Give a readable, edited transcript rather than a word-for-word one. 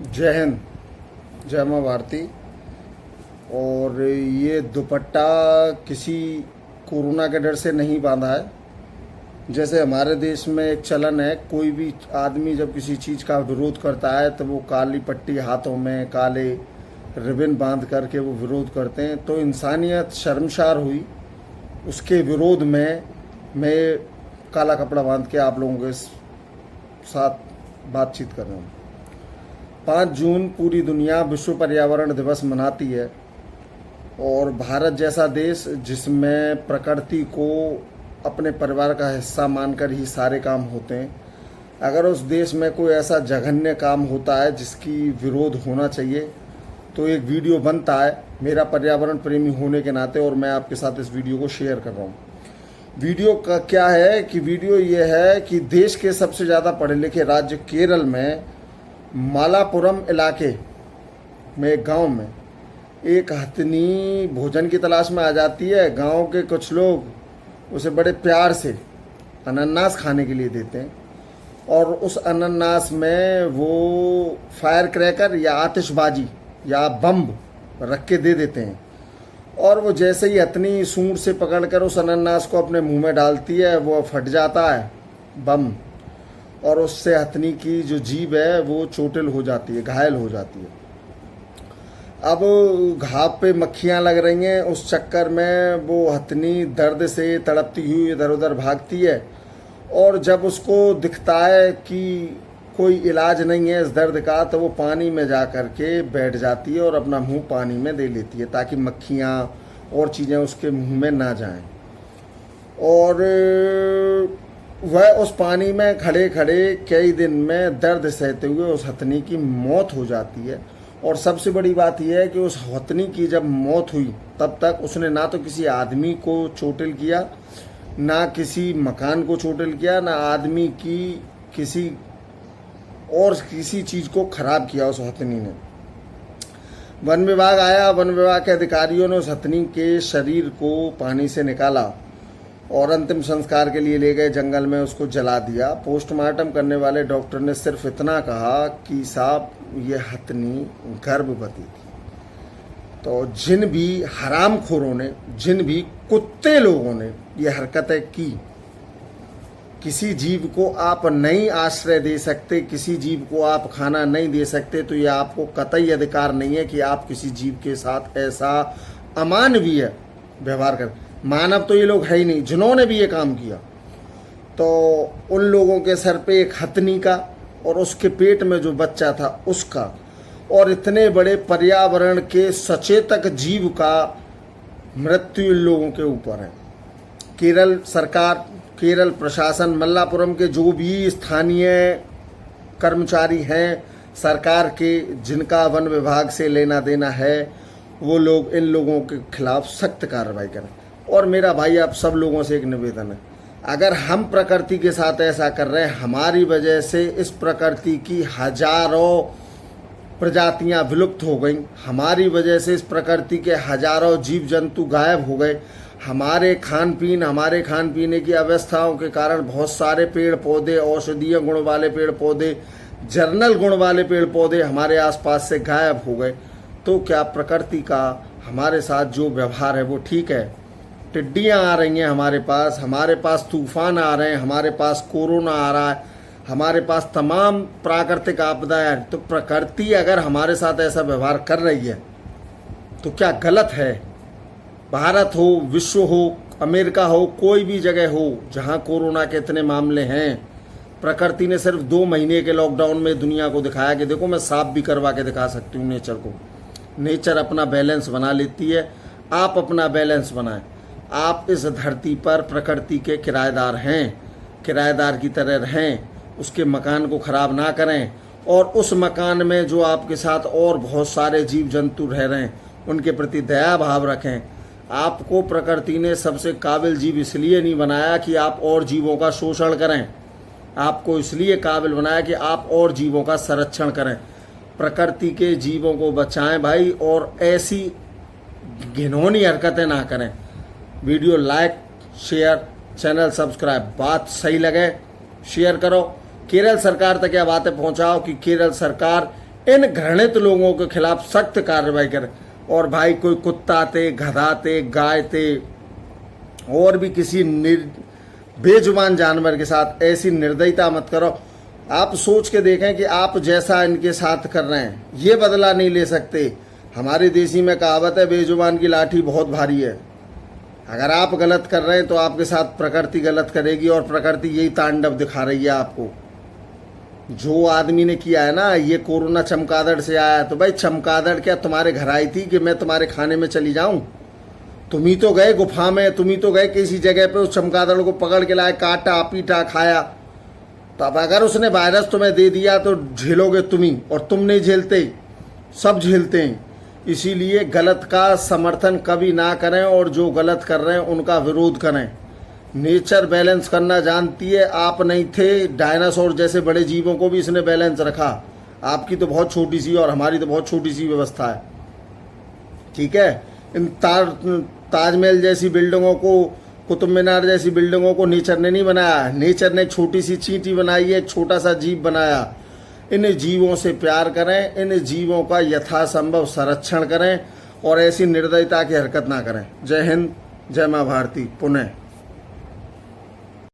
जय हिंद, जय माँ भारती। और ये दुपट्टा किसी कोरोना के डर से नहीं बांधा है। जैसे हमारे देश में एक चलन है, कोई भी आदमी जब किसी चीज़ का विरोध करता है तो वो काली पट्टी हाथों में काले रिबन बांध करके वो विरोध करते हैं। तो इंसानियत शर्मसार हुई, उसके विरोध में मैं काला कपड़ा बांध के आप लोगों के साथ बातचीत कर रहा हूँ। 5 जून पूरी दुनिया विश्व पर्यावरण दिवस मनाती है और भारत जैसा देश जिसमें प्रकृति को अपने परिवार का हिस्सा मानकर ही सारे काम होते हैं, अगर उस देश में कोई ऐसा जघन्य काम होता है जिसकी विरोध होना चाहिए तो एक वीडियो बनता है मेरा पर्यावरण प्रेमी होने के नाते, और मैं आपके साथ इस वीडियो को शेयर कर रहा हूँ। वीडियो का क्या है कि वीडियो ये है कि देश के सबसे ज़्यादा पढ़े लिखे राज्य केरल में मालापुरम इलाके में एक गांव में एक हथनी भोजन की तलाश में आ जाती है। गांव के कुछ लोग उसे बड़े प्यार से अनानास खाने के लिए देते हैं और उस अनानास में वो फायर क्रैकर या आतिशबाजी या बम रख के दे देते हैं। और वो जैसे ही हथनी सूंड से पकड़कर उस अनानास को अपने मुंह में डालती है, वो फट जाता है बम, और उससे हथनी की जो जीभ है वो चोटिल हो जाती है, घायल हो जाती है। अब घाव पे मक्खियाँ लग रही हैं, उस चक्कर में वो हथनी दर्द से तड़पती हुई इधर उधर भागती है। और जब उसको दिखता है कि कोई इलाज नहीं है इस दर्द का, तो वो पानी में जा कर के बैठ जाती है और अपना मुंह पानी में दे लेती है ताकि मक्खियाँ और चीज़ें उसके मुंह में ना जाएं। और वह उस पानी में खड़े खड़े कई दिन में दर्द सहते हुए उस हथनी की मौत हो जाती है। और सबसे बड़ी बात यह है कि उस हथनी की जब मौत हुई तब तक उसने ना तो किसी आदमी को चोटिल किया, ना किसी मकान को चोटिल किया, ना आदमी की किसी और किसी चीज़ को खराब किया उस हथनी ने। वन विभाग आया, वन विभाग के अधिकारियों ने उस हथनी के शरीर को पानी से निकाला और अंतिम संस्कार के लिए ले गए जंगल में, उसको जला दिया। पोस्टमार्टम करने वाले डॉक्टर ने सिर्फ इतना कहा कि साहब ये हथनी गर्भवती थी। तो जिन भी हरामखोरों ने, जिन भी कुत्ते लोगों ने ये हरकतें की, किसी जीव को आप नहीं आश्रय दे सकते, किसी जीव को आप खाना नहीं दे सकते, तो ये आपको कतई अधिकार नहीं है कि आप किसी जीव के साथ ऐसा अमानवीय व्यवहार करें। मानव तो ये लोग है ही नहीं जिन्होंने भी ये काम किया। तो उन लोगों के सर पे एक हथनी का और उसके पेट में जो बच्चा था उसका, और इतने बड़े पर्यावरण के सचेतक जीव का मृत्यु इन लोगों के ऊपर है। केरल सरकार, केरल प्रशासन, मल्लापुरम के जो भी स्थानीय कर्मचारी हैं सरकार के, जिनका वन विभाग से लेना देना है, वो लोग इन लोगों के खिलाफ सख्त कार्रवाई करें। और मेरा भाई आप सब लोगों से एक निवेदन है, अगर हम प्रकृति के साथ ऐसा कर रहे हैं, हमारी वजह से इस प्रकृति की हजारों प्रजातियां विलुप्त हो गई, हमारी वजह से इस प्रकृति के हजारों जीव जंतु गायब हो गए, हमारे खान पीने की अवस्थाओं के कारण बहुत सारे पेड़ पौधे, औषधीय गुण वाले पेड़ पौधे, जर्नल गुण वाले पेड़ पौधे हमारे आसपास से गायब हो गए, तो क्या प्रकृति का हमारे साथ जो व्यवहार है वो ठीक है? टिड्डियाँ आ रही हैं हमारे पास तूफान आ रहे हैं, हमारे पास कोरोना आ रहा है, हमारे पास तमाम प्राकृतिक आपदाएं हैं। तो प्रकृति अगर हमारे साथ ऐसा व्यवहार कर रही है तो क्या गलत है? भारत हो, विश्व हो, अमेरिका हो, कोई भी जगह हो जहां कोरोना के इतने मामले हैं, प्रकृति ने सिर्फ 2 महीने के लॉकडाउन में दुनिया को दिखाया कि देखो मैं साफ भी करवा के दिखा सकती हूँ नेचर को। नेचर अपना बैलेंस बना लेती है, आप अपना बैलेंस बनाएं। आप इस धरती पर प्रकृति के किराएदार हैं, किराएदार की तरह रहें, उसके मकान को खराब ना करें, और उस मकान में जो आपके साथ और बहुत सारे जीव जंतु रह रहे हैं उनके प्रति दया भाव रखें। आपको प्रकृति ने सबसे काबिल जीव इसलिए नहीं बनाया कि आप और जीवों का शोषण करें, आपको इसलिए काबिल बनाया कि आप और जीवों का संरक्षण करें। प्रकृति के जीवों को बचाएं भाई, और ऐसी घिनौनी हरकतें ना करें। Video like, share, channel subscribe, बात सही लगे शेयर करो। केरल सरकार तक यह बातें पहुंचाओ कि केरल सरकार इन घृणित लोगों के खिलाफ सख्त कार्रवाई करें। और भाई कोई कुत्ता थे, गधा थे, गाय थे और भी किसी बेजुबान जानवर के साथ ऐसी निर्दयता मत करो। आप सोच के देखें कि आप जैसा इनके साथ कर रहे हैं ये बदला नहीं ले सकते। हमारी देसी में कहावत है, बेजुबान की लाठी बहुत भारी है। अगर आप गलत कर रहे हैं तो आपके साथ प्रकृति गलत करेगी और प्रकृति यही तांडव दिखा रही है आपको। जो आदमी ने किया है ना, ये कोरोना चमगादड़ से आया, तो भाई चमगादड़ क्या तुम्हारे घर आई थी कि मैं तुम्हारे खाने में चली जाऊं? तुम ही तो गए गुफा में, तुम ही तो गए किसी जगह पे, उस चमगादड़ को पकड़ के लाए, काटा पीटा खाया। तो अब अगर उसने वायरस तुम्हें दे दिया तो झेलोगे तुम ही, और तुम नहीं झेलते, सब झेलते हैं। इसीलिए गलत का समर्थन कभी ना करें और जो गलत कर रहे हैं उनका विरोध करें। नेचर बैलेंस करना जानती है, आप नहीं थे। डायनासोर जैसे बड़े जीवों को भी इसने बैलेंस रखा। आपकी तो बहुत छोटी सी और हमारी तो बहुत छोटी सी व्यवस्था है, ठीक है। इन ताजमहल जैसी बिल्डिंगों को, कुतुब मीनार जैसी बिल्डिंगों को नेचर ने नहीं बनाया। नेचर ने छोटी सी चींटी बनाई है, एक छोटा सा जीव बनाया। इन जीवों से प्यार करें, इन जीवों का यथासंभव संरक्षण करें और ऐसी निर्दयता की हरकत ना करें। जय हिंद, जय माँ भारती। पुनः